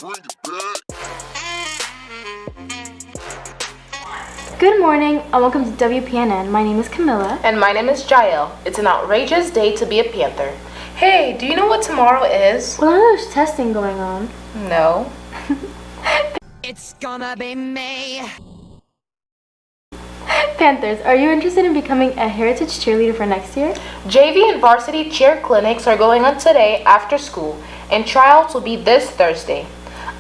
Good morning and welcome to WPNN. My name is Camilla. And my name is Jael. It's an outrageous day to be a Panther. Hey, do you know what tomorrow is? Well, I know there's testing going on. No. It's gonna be me. Panthers, are you interested in becoming a heritage cheerleader for next year? JV and varsity cheer clinics are going on today after school, and tryouts will be this Thursday.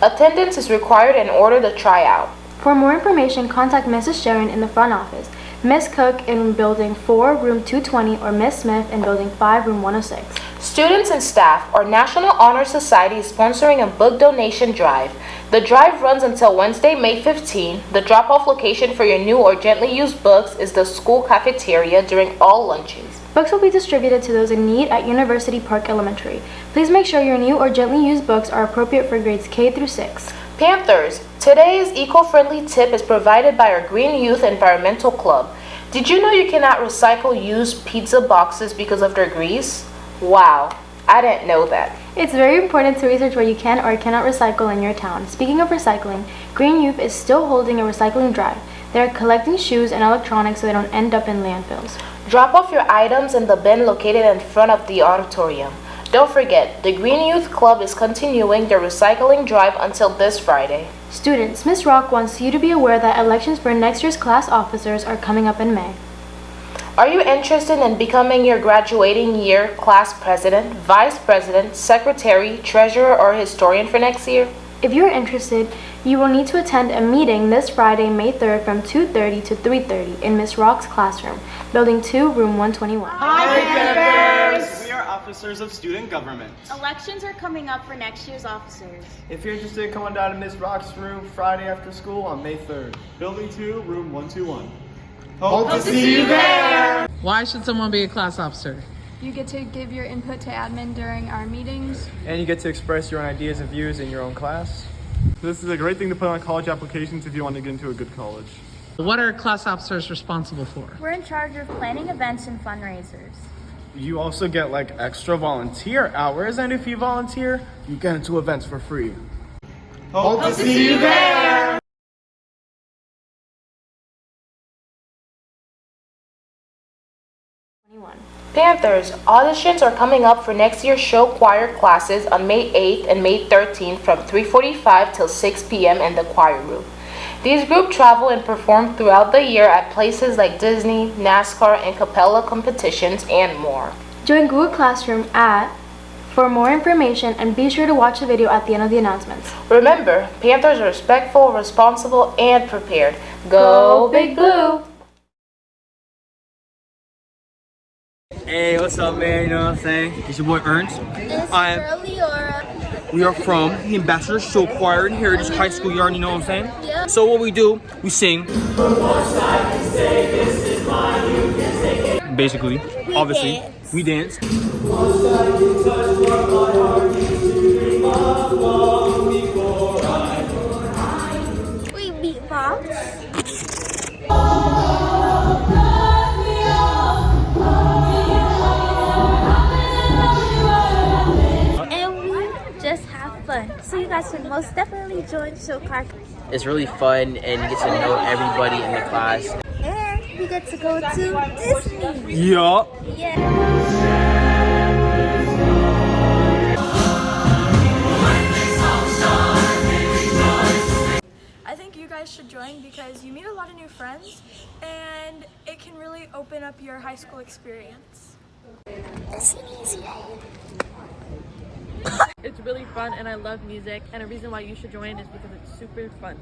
Attendance is required in order to try out. For more information, contact Mrs. Sharon in the front office, Miss Cook in Building 4, Room 220, or Miss Smith in Building 5, Room 106. Students and staff, our National Honor Society is sponsoring a book donation drive. The drive runs until Wednesday, May 15. The drop-off location for your new or gently used books is the school cafeteria during all lunches. Books will be distributed to those in need at University Park Elementary. Please make sure your new or gently used books are appropriate for grades K through 6. Panthers, today's eco-friendly tip is provided by our Green Youth Environmental Club. Did you know you cannot recycle used pizza boxes because of their grease? Wow, I didn't know that. It's very important to research what you can or cannot recycle in your town. Speaking of recycling, Green Youth is still holding a recycling drive. They are collecting shoes and electronics so they don't end up in landfills. Drop off your items in the bin located in front of the auditorium. Don't forget, the Green Youth Club is continuing their recycling drive until this Friday. Students, Ms. Rock wants you to be aware that elections for next year's class officers are coming up in May. Are you interested in becoming your graduating year class president, vice president, secretary, treasurer, or historian for next year? If you are interested, you will need to attend a meeting this Friday, May 3rd from 2:30 to 3:30 in Ms. Rock's classroom, Building 2, Room 121. Hi, Panthers! We are officers of student government. Elections are coming up for next year's officers. If you're interested, come on down to Ms. Rock's room Friday after school on May 3rd. Building 2, Room 121. Hope to see you there! Why should someone be a class officer? You get to give your input to admin during our meetings. And you get to express your own ideas and views in your own class. This is a great thing to put on college applications if you want to get into a good college. What are class officers responsible for? We're in charge of planning events and fundraisers. You also get like extra volunteer hours, and if you volunteer, you get into events for free. Hope to see you there! Panthers, auditions are coming up for next year's show choir classes on May 8th and May 13th from 3:45 till 6 p.m. in the choir room. These groups travel and perform throughout the year at places like Disney, NASCAR, and Capella competitions, and more. Join Google Classroom for more information and be sure to watch the video at the end of the announcements. Remember, Panthers are respectful, responsible, and prepared. Go Big Blue! Hey, what's up, man? You know what I'm saying? It's your boy Ernst. It's Leora. We are from the Ambassador Show Choir in Heritage High School Yard, you know what I'm saying? Yeah. So what we do, we sing. Basically, obviously, we dance. We beatbox. So you guys should most definitely join Show Choir. It's really fun and you get to know everybody in the class. And we get to go to Disney. Yeah. I think you guys should join because you meet a lot of new friends and it can really open up your high school experience. It's really fun and I love music, and a reason why you should join is because it's super fun.